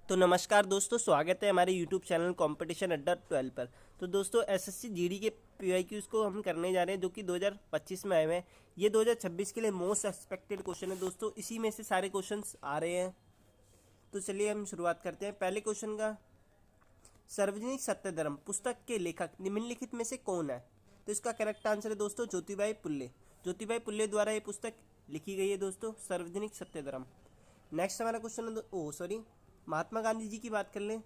तो नमस्कार दोस्तों, स्वागत है हमारे YouTube चैनल कंपटीशन अड्डा 12 पर। तो दोस्तों एसएससी जीडी के पीवाईक्यूज को हम करने जा रहे हैं जो कि 2025 में आए हुए हैं। ये 2026 के लिए मोस्ट एक्सपेक्टेड क्वेश्चन है दोस्तों, इसी में से सारे क्वेश्चंस आ रहे हैं। तो चलिए हम शुरुआत करते हैं पहले क्वेश्चन का। सार्वजनिक सत्यधर्म पुस्तक के लेखक निम्नलिखित में से कौन है? तो इसका करेक्ट आंसर है दोस्तों ज्योतिबाई फुल्ले। ज्योतिबाई फुल्ले द्वारा ये पुस्तक लिखी गई है दोस्तों, सार्वजनिक सत्यधर्म। नेक्स्ट हमारा क्वेश्चन है महात्मा गांधी जी की बात कर लें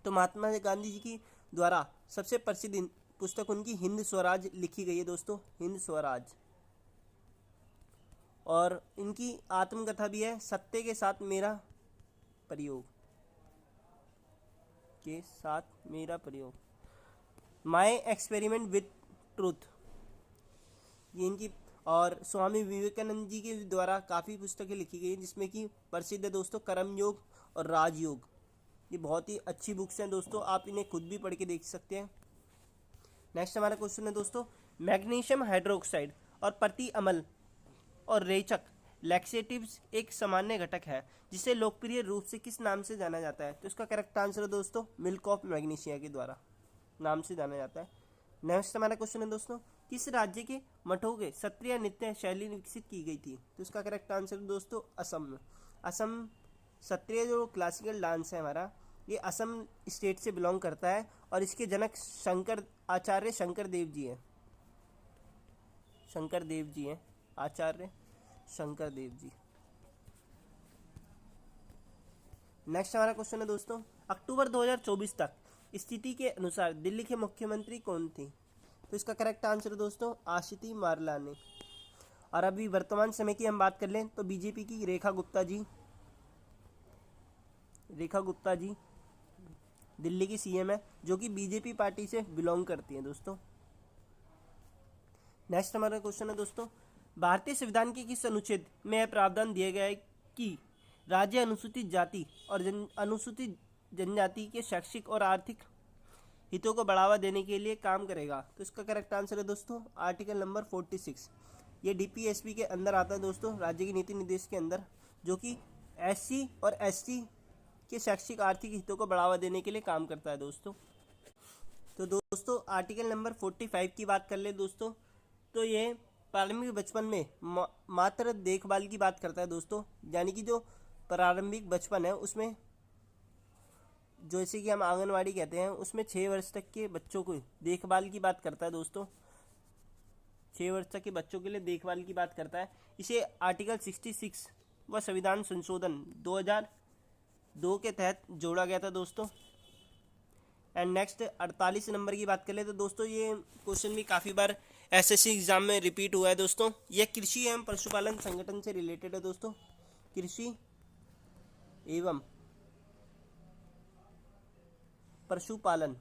तो महात्मा गांधी जी की द्वारा सबसे प्रसिद्ध पुस्तक उनकी हिंद स्वराज लिखी गई है दोस्तों, हिंद स्वराज। और इनकी आत्मकथा भी है सत्य के साथ मेरा प्रयोग, के साथ मेरा प्रयोग, माय एक्सपेरिमेंट विद ट्रूथ, ये इनकी। और स्वामी विवेकानंद जी के द्वारा काफ़ी पुस्तकें लिखी गई हैं जिसमें कि प्रसिद्ध है दोस्तों कर्म योग और राजयोग। ये बहुत ही अच्छी बुक्स हैं दोस्तों, आप इन्हें खुद भी पढ़ के देख सकते हैं। नेक्स्ट हमारा क्वेश्चन है दोस्तों, मैग्नीशियम हाइड्रोक्साइड और प्रति अम्ल और रेचक लैक्सेटिव्स एक सामान्य घटक है जिसे लोकप्रिय रूप से किस नाम से जाना जाता है? तो इसका करेक्ट आंसर है दोस्तों मिल्क ऑफ मैग्नीशिया के द्वारा नाम से जाना जाता है। नेक्स्ट हमारा क्वेश्चन है दोस्तों, किस राज्य के मठों के सत्रीय नृत्य शैली विकसित की गई थी? तो इसका करेक्ट आंसर है दोस्तों असम में। असम सत्रीय जो क्लासिकल डांस है हमारा, ये असम स्टेट से बिलोंग करता है और इसके जनक आचार्य शंकर देव जी हैं। शंकर देव जी हैं, आचार्य शंकर देव जी। नेक्स्ट हमारा क्वेश्चन है दोस्तों, अक्टूबर 2024 तक स्थिति के अनुसार दिल्ली के मुख्यमंत्री कौन थी? तो इसका करेक्ट आंसर है दोस्तों आशिती मारलानी। और अभी वर्तमान समय की हम बात कर लें तो बीजेपी की रेखा गुप्ता जी दिल्ली की सीएम है जो कि बीजेपी पार्टी से बिलोंग करती हैं दोस्तों। नेक्स्ट हमारा क्वेश्चन है दोस्तों, भारतीय संविधान के किस अनुच्छेद में यह प्रावधान दिया गया है कि राज्य अनुसूचित जाति और अनुसूचित जनजाति के शैक्षिक और आर्थिक हितों को बढ़ावा देने के लिए काम करेगा? तो इसका करेक्ट आंसर है दोस्तों आर्टिकल नंबर 46। ये डीपीएसपी के अंदर आता है दोस्तों, राज्य की नीति निर्देश के अंदर, जो कि एससी और एसटी के शैक्षिक आर्थिक हितों को बढ़ावा देने के लिए काम करता है दोस्तों। तो दोस्तों आर्टिकल नंबर 45 की बात कर ले दोस्तों, तो ये प्रारंभिक बचपन में मात्र देखभाल की बात करता है दोस्तों, यानी कि जो प्रारंभिक बचपन है उसमें जैसे कि हम आंगनवाड़ी कहते हैं उसमें 6 वर्ष तक के बच्चों को देखभाल की बात करता है दोस्तों। 6 वर्ष तक के बच्चों के लिए देखभाल की बात करता है। इसे आर्टिकल 66 व संविधान संशोधन 2002 के तहत जोड़ा गया था दोस्तों। एंड नेक्स्ट 48 नंबर की बात कर ले तो दोस्तों ये क्वेश्चन भी काफ़ी बार एसएससी एग्जाम में रिपीट हुआ है दोस्तों। यह कृषि एवं पशुपालन संगठन से रिलेटेड है दोस्तों, कृषि एवं पशुपालन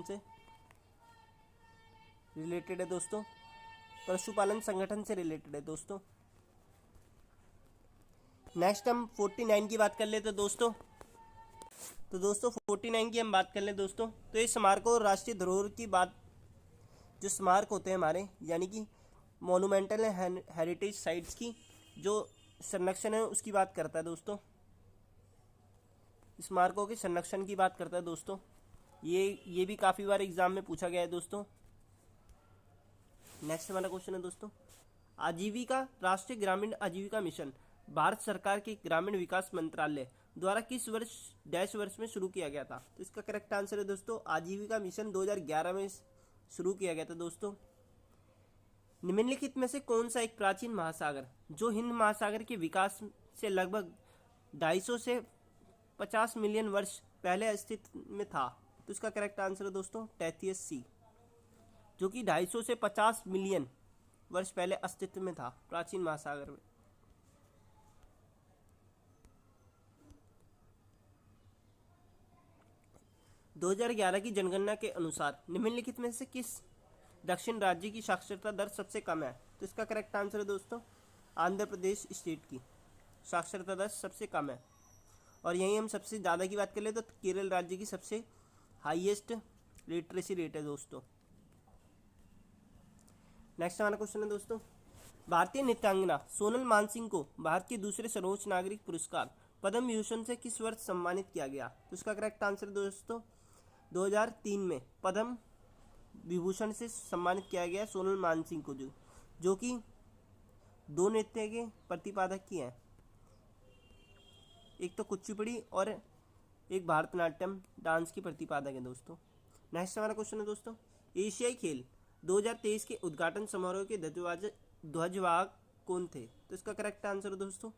से रिलेटेड है दोस्तों, पशुपालन संगठन से रिलेटेड है दोस्तों। नेक्स्ट हम 49 की बात कर ले तो दोस्तों 49 की हम बात कर ले दोस्तों, तो ये स्मारकों और राष्ट्रीय धरोहर की बात, जो स्मारक होते हैं हमारे यानी कि मोनूमेंटल हेरिटेज साइट्स की जो संरक्षण है उसकी बात करता है दोस्तों, स्मारकों के संरक्षण की बात करता है दोस्तों। ये भी काफ़ी बार एग्जाम में पूछा गया है दोस्तों। नेक्स्ट हमारा क्वेश्चन है दोस्तों, आजीविका राष्ट्रीय ग्रामीण आजीविका मिशन भारत सरकार के ग्रामीण विकास मंत्रालय द्वारा किस वर्ष में शुरू किया गया था? तो इसका करेक्ट आंसर है दोस्तों आजीविका मिशन 2011 में शुरू किया गया था दोस्तों। निम्नलिखित में से कौन सा एक प्राचीन महासागर जो हिंद महासागर के विकास से लगभग 250 से 50 मिलियन वर्ष पहले अस्तित्व में था? तो इसका करेक्ट आंसर है दोस्तों टैथियस सी, जो कि 250 से 50 मिलियन वर्ष पहले अस्तित्व में था प्राचीन महासागर में। दो 2011 की जनगणना के अनुसार निम्नलिखित में से किस दक्षिण राज्य की साक्षरता दर सबसे कम है? तो इसका करेक्ट आंसर है दोस्तों आंध्र प्रदेश स्टेट की साक्षरता दर सबसे कम है। और यहीं हम सबसे ज़्यादा की बात कर ले तो केरल राज्य की सबसे हाईएस्ट लिटरेसी रेट है दोस्तों। नेक्स्ट हमारा क्वेश्चन है दोस्तों, भारतीय नृत्यांगना सोनल मानसिंह को भारत के दूसरे सर्वोच्च नागरिक पुरस्कार पद्म विभूषण से किस वर्ष सम्मानित किया गया? तो इसका करेक्ट आंसर दोस्तों 2003 में पद्म विभूषण से सम्मानित किया गया सोनल मानसिंह को, जो कि दो नृत्य के प्रतिपादक की हैं, एक तो कुचिपुड़ी और एक भारतनाट्यम डांस की प्रतिपादक है दोस्तों। नेक्स्ट हमारा क्वेश्चन है दोस्तों, एशियाई खेल 2023 के उद्घाटन समारोह के ध्वजवाहक कौन थे? तो इसका करेक्ट आंसर है दोस्तों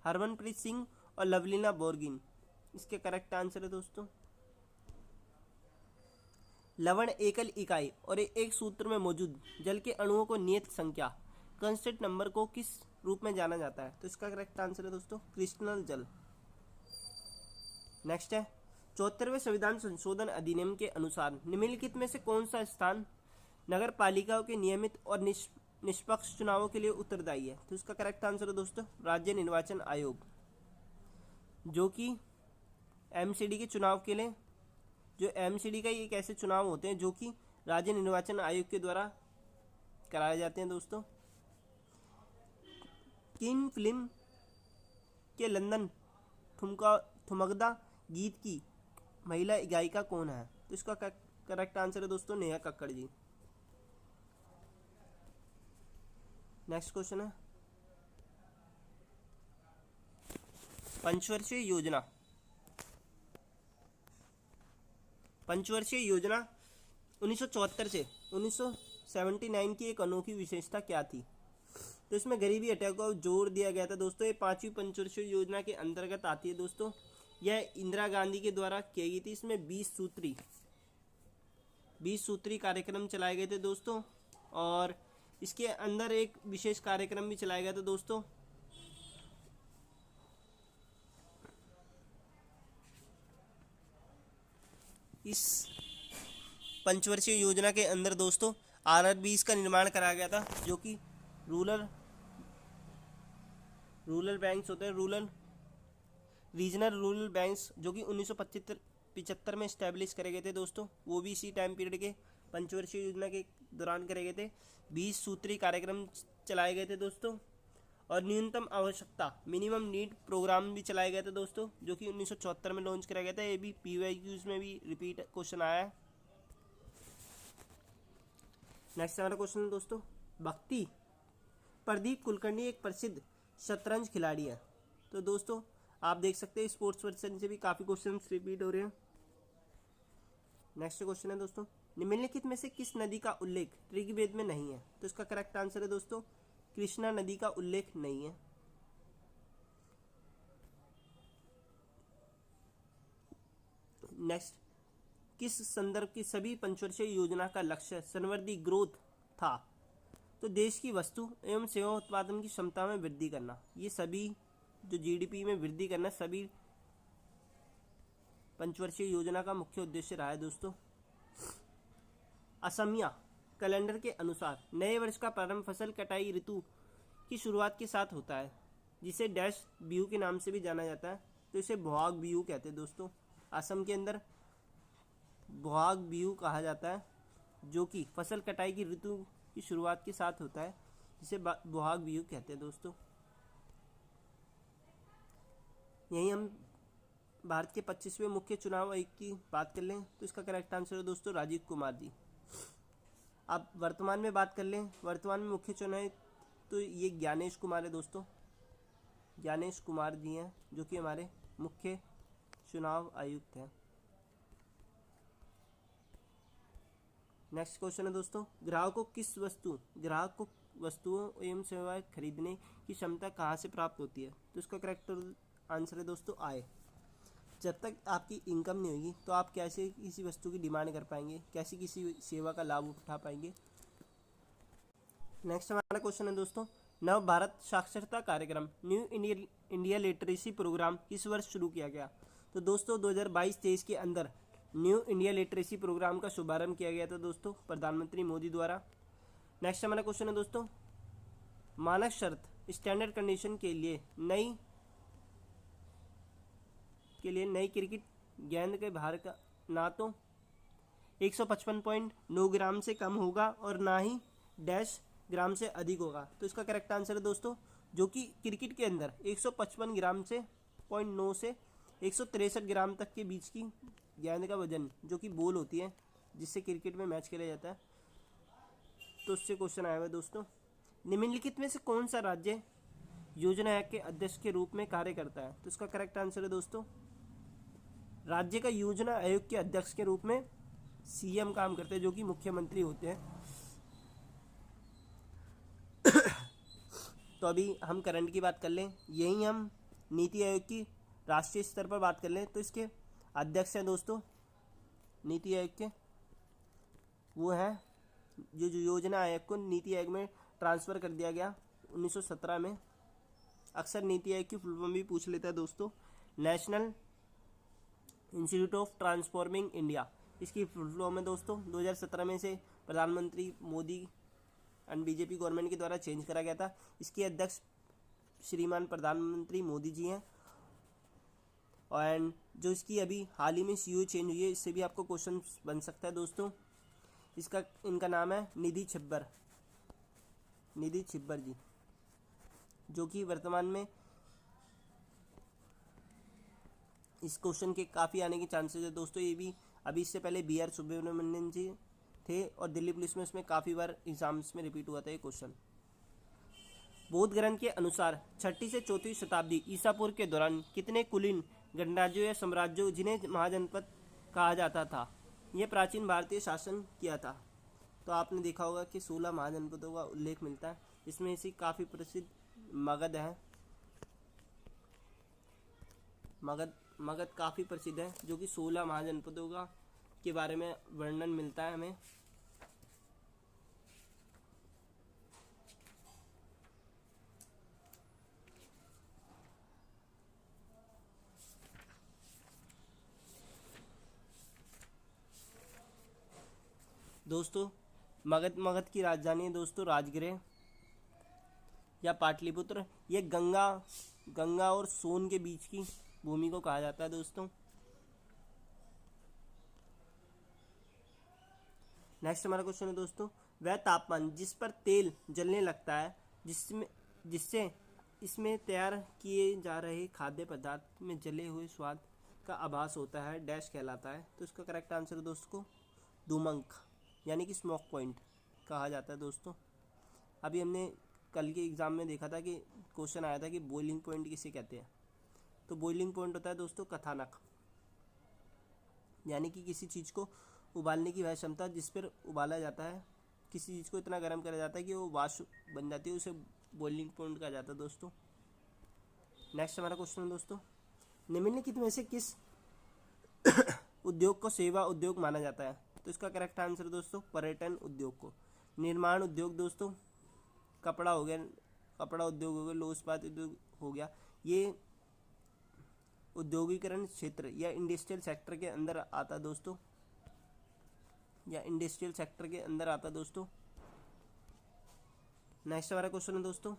हरमनप्रीत सिंह और लवलीना बोरगोहेन। इसके करेक्ट आंसर है दोस्तों लवण एकल इकाई और एक सूत्र में मौजूद जल के अणुओं को नियत संख्या कांस्टेंट नंबर को किस रूप में जाना जाता है? तो इसका करेक्ट आंसर है दोस्तों क्रिस्टल जल। नेक्स्ट है 74वें संविधान संशोधन अधिनियम के अनुसार निम्नलिखित में से कौन सा स्थान नगर पालिकाओं के नियमित और निष्पक्ष चुनावों के लिए उत्तरदायी है? तो इसका करेक्ट आंसर है दोस्तों राज्य निर्वाचन आयोग, जो कि एमसीडी के चुनाव के लिए, जो एमसीडी का एक ऐसे चुनाव होते हैं जो कि राज्य निर्वाचन आयोग के द्वारा कराए जाते हैं दोस्तों। किन फिल्म के लंदन ठुमकदा गीत की महिला गायिका कौन है? तो इसका करेक्ट आंसर है दोस्तों नेहा कक्कड़ जी। नेक्स्ट क्वेश्चन है पंचवर्षीय योजना 1974 से 1979 की एक अनोखी विशेषता क्या थी? तो इसमें गरीबी हटाओ को जोर दिया गया था दोस्तों। ये पांचवी पंचवर्षीय योजना के अंतर्गत आती है दोस्तों। यह इंदिरा गांधी के द्वारा की गई थी। इसमें 20 सूत्री कार्यक्रम चलाए गए थे दोस्तों, और इसके अंदर एक विशेष कार्यक्रम भी चलाया गया था दोस्तों। इस पंचवर्षीय योजना के अंदर दोस्तों RRBs का निर्माण कराया गया था, जो कि रूरल बैंक्स होते हैं, रीजनल रूरल बैंक्स, जो कि 1975 में स्टैब्लिश करे गए थे दोस्तों। वो भी इसी टाइम पीरियड के पंचवर्षीय योजना के दौरान करे गए थे। 20 सूत्री कार्यक्रम चलाए गए थे दोस्तों, और न्यूनतम आवश्यकता मिनिमम नीड प्रोग्राम भी चलाए गए थे दोस्तों, जो कि 1974 में लॉन्च कराया गया था। ये भी PYQs में भी रिपीट क्वेश्चन आया है। नेक्स्ट हमारा क्वेश्चन है दोस्तों, भक्ति प्रदीप कुलकर्णी एक प्रसिद्ध शतरंज खिलाड़ी है। तो दोस्तों आप देख सकते हैं स्पोर्ट्स वर्सन से भी काफ़ी क्वेश्चन रिपीट हो रहे हैं। नेक्स्ट क्वेश्चन है दोस्तों, निम्नलिखित में से किस नदी का उल्लेख ऋग्वेद में नहीं है? तो इसका करेक्ट आंसर है दोस्तों कृष्णा नदी का उल्लेख नहीं है। नेक्स्ट, किस संदर्भ की सभी पंचवर्षीय योजना का लक्ष्य समृद्धि ग्रोथ था? तो देश की वस्तु एवं सेवा उत्पादन की क्षमता में वृद्धि करना। ये सभी जो GDP में वृद्धि करना सभी पंचवर्षीय योजना का मुख्य उद्देश्य रहा है दोस्तों। असमिया कैलेंडर के अनुसार नए वर्ष का प्रारंभ फसल कटाई ऋतु की शुरुआत के साथ होता है, जिसे डैश बिहू के नाम से भी जाना जाता है। तो इसे बोहाग बिहू कहते हैं दोस्तों। असम के अंदर बोहाग बिहू कहा जाता है, जो कि फसल कटाई की ऋतु की शुरुआत के साथ होता है, जिसे बोहाग बिहू कहते हैं दोस्तों। यही हम भारत के 25वें मुख्य चुनाव आयोग की बात कर लें तो इसका करेक्ट आंसर है दोस्तों राजीव कुमार जी। अब वर्तमान में बात कर लें, वर्तमान में मुख्य चुनाव तो ये ज्ञानेश कुमार है दोस्तों। ज्ञानेश कुमार जी हैं जो कि हमारे मुख्य चुनाव आयुक्त हैं। नेक्स्ट क्वेश्चन है दोस्तों, ग्राहक को वस्तुओं एवं सेवाएं खरीदने की क्षमता कहाँ से प्राप्त होती है? तो इसका करेक्ट आंसर है दोस्तों आय। जब तक आपकी इनकम नहीं होगी तो आप कैसे किसी वस्तु की डिमांड कर पाएंगे, कैसे किसी सेवा का लाभ उठा पाएंगे। नेक्स्ट हमारा क्वेश्चन है दोस्तों, नव भारत साक्षरता कार्यक्रम न्यू इंडिया लिटरेसी प्रोग्राम किस वर्ष शुरू किया गया? तो दोस्तों 2022-23 के अंदर न्यू इंडिया लिटरेसी प्रोग्राम का शुभारंभ किया गया था दोस्तों प्रधानमंत्री मोदी द्वारा। नेक्स्ट हमारा क्वेश्चन है दोस्तों, मानक शर्त स्टैंडर्ड कंडीशन के लिए नई क्रिकेट गेंद के भार का ना तो 155.9 ग्राम से कम होगा और ना ही डैश ग्राम से अधिक होगा। तो इसका करेक्ट आंसर है दोस्तों, जो कि क्रिकेट के अंदर 155 ग्राम से 0.9 से 163 ग्राम तक के बीच की गेंद का वजन, जो कि बॉल होती है जिससे क्रिकेट में मैच खेला जाता है, तो उससे क्वेश्चन आया हुआ है दोस्तों। निम्नलिखित में से कौन सा राज्य योजना आयोग के अध्यक्ष के रूप में कार्य करता है? तो इसका करेक्ट आंसर है दोस्तों, राज्य का योजना आयोग के अध्यक्ष के रूप में सीएम काम करते हैं, जो कि मुख्यमंत्री होते हैं। तो अभी हम करंट की बात कर लें, यही हम नीति आयोग की राष्ट्रीय स्तर पर बात कर लें, तो इसके अध्यक्ष हैं दोस्तों नीति आयोग के, वो हैं जो योजना आयोग को नीति आयोग में ट्रांसफ़र कर दिया गया 1917 में। अक्सर नीति आयोग की फुल फॉर्म भी पूछ लेता है दोस्तों, national institute of transforming India, इसकी फुल फॉर्म है दोस्तों। 2017 में से प्रधानमंत्री मोदी एंड बीजेपी गवर्नमेंट के द्वारा चेंज करा गया था। इसके अध्यक्ष श्रीमान प्रधानमंत्री मोदी जी हैं। एंड जो इसकी अभी हाल ही में सीईओ चेंज हुई है, इससे भी आपको क्वेश्चन बन सकता है दोस्तों। इनका नाम है निधि छिब्बर जी, जो कि वर्तमान में इस क्वेश्चन के काफ़ी आने के चांसेस है दोस्तों। ये भी अभी इससे पहले BR सुब्रमण्यन जी थे और दिल्ली पुलिस में इसमें काफ़ी बार एग्जाम्स में रिपीट हुआ था ये क्वेश्चन। बौद्ध ग्रंथ के अनुसार 6ठी से 4वीं शताब्दी ईसा पूर्व के दौरान कितने कुलीन गणराज्यों या साम्राज्यों, जिन्हें महाजनपद कहा जाता था, यह प्राचीन भारतीय शासन किया था? तो आपने देखा होगा कि 16 महाजनपदों का उल्लेख मिलता है। इसमें से काफ़ी प्रसिद्ध मगध है। मगध काफ़ी प्रसिद्ध है, जो कि 16 महाजनपदों का के बारे में वर्णन मिलता है हमें। दोस्तों मगध की राजधानी है दोस्तों राजगृह या पाटलिपुत्र। ये गंगा और सोन के बीच की भूमि को कहा जाता है दोस्तों। नेक्स्ट हमारा क्वेश्चन है दोस्तों, वह तापमान जिस पर तेल जलने लगता है जिससे इसमें तैयार किए जा रहे खाद्य पदार्थ में जले हुए स्वाद का आभास होता है, डैश कहलाता है? तो इसका करेक्ट आंसर दोस्तों धूमंक, यानी कि स्मोक पॉइंट कहा जाता है दोस्तों। अभी हमने कल के एग्ज़ाम में देखा था कि क्वेश्चन आया था कि बॉइलिंग पॉइंट किसे कहते हैं। तो बॉइलिंग पॉइंट होता है दोस्तों कथानक, यानी कि किसी चीज़ को उबालने की वह क्षमता जिस पर उबाला जाता है, किसी चीज़ को इतना गर्म करा जाता है कि वो वाष्प बन जाती है, उसे बॉइलिंग पॉइंट कहा जाता है दोस्तों। नेक्स्ट हमारा क्वेश्चन है दोस्तों, निम्नलिखित में से किस उद्योग को सेवा उद्योग माना जाता है? तो इसका करेक्ट आंसर दोस्तों पर्यटन उद्योग को। निर्माण उद्योग दोस्तों कपड़ा हो गया, कपड़ा उद्योग हो गया, लौह इस्पात उद्योग हो गया, ये औद्योगिकरण क्षेत्र या इंडस्ट्रियल सेक्टर के अंदर आता दोस्तों, नेक्स्ट हमारा क्वेश्चन है दोस्तों,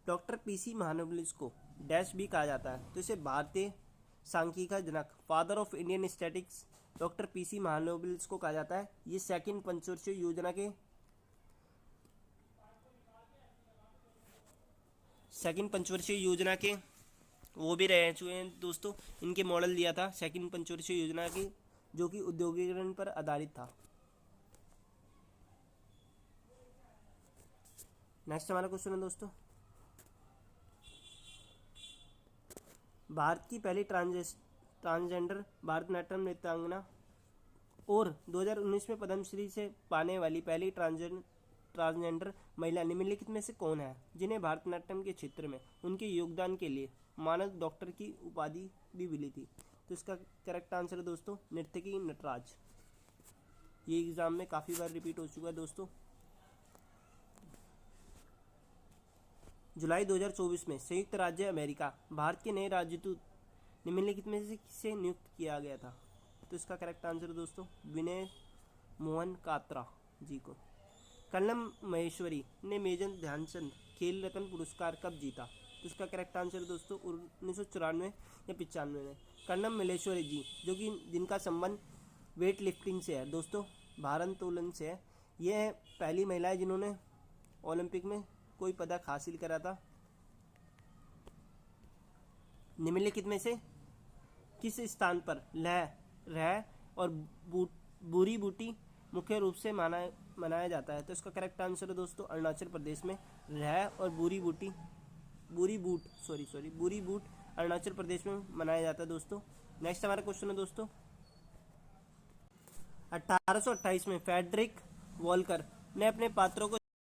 डॉक्टर PC महालनोबिस को डैश भी कहा जाता है? तो इसे भारतीय सांख्यिकी का जनक, father of Indian statics, doctor PC Mahalanobis को कहा जाता है। ये सेकंड पंचवर्षीय योजना के वो भी रह चुके हैं दोस्तों। इनके मॉडल दिया था सेकंड पंचवर्षीय योजना की, जो कि औद्योगिकरण पर आधारित था। नेक्स्ट हमारा क्वेश्चन है दोस्तों, भारत की पहली ट्रांसजेंडर भारतनाट्यम नृत्यांगना और 2019 में पद्मश्री से पाने वाली पहली ट्रांसजेंडर महिला निम्नलिखित में से कौन है, जिन्हें भारतनाट्यम के क्षेत्र में उनके योगदान के लिए मानद डॉक्टर की उपाधि भी मिली थी? तो इसका करेक्ट आंसर है दोस्तों नर्तकी नटराज। ये एग्जाम में काफ़ी बार रिपीट हो चुका है दोस्तों। जुलाई 2024 में संयुक्त राज्य अमेरिका भारत के नए राजदूत निम्नलिखित में से किसे नियुक्त किया गया था? तो इसका करेक्ट आंसर दोस्तों विनय मोहन कात्रा जी को। कर्नल महेश्वरी ने मेजर ध्यानचंद खेल रत्न पुरस्कार कब जीता? तो इसका करेक्ट आंसर दोस्तों 1994 या 95 में। कर्नल महेश्वरी जी, जो कि जिनका संबंध वेट लिफ्टिंग से है दोस्तों, भारोत्तोलन से है, ये है पहली महिला है जिन्होंने ओलंपिक में कोई पदक हासिल करा था। निम्नलिखित में से किस स्थान पर लह, रह और बूरी बूटी मुख्य रूप से मनाया जाता है? तो इसका करेक्ट आंसर है दोस्तों अरुणाचल प्रदेश में रह और बूरी बूट अरुणाचल प्रदेश में मनाया जाता है दोस्तों। नेक्स्ट हमारा क्वेश्चन है दोस्तों, 1828 में फ्रेडरिक वॉल्कर ने अपने पात्रों को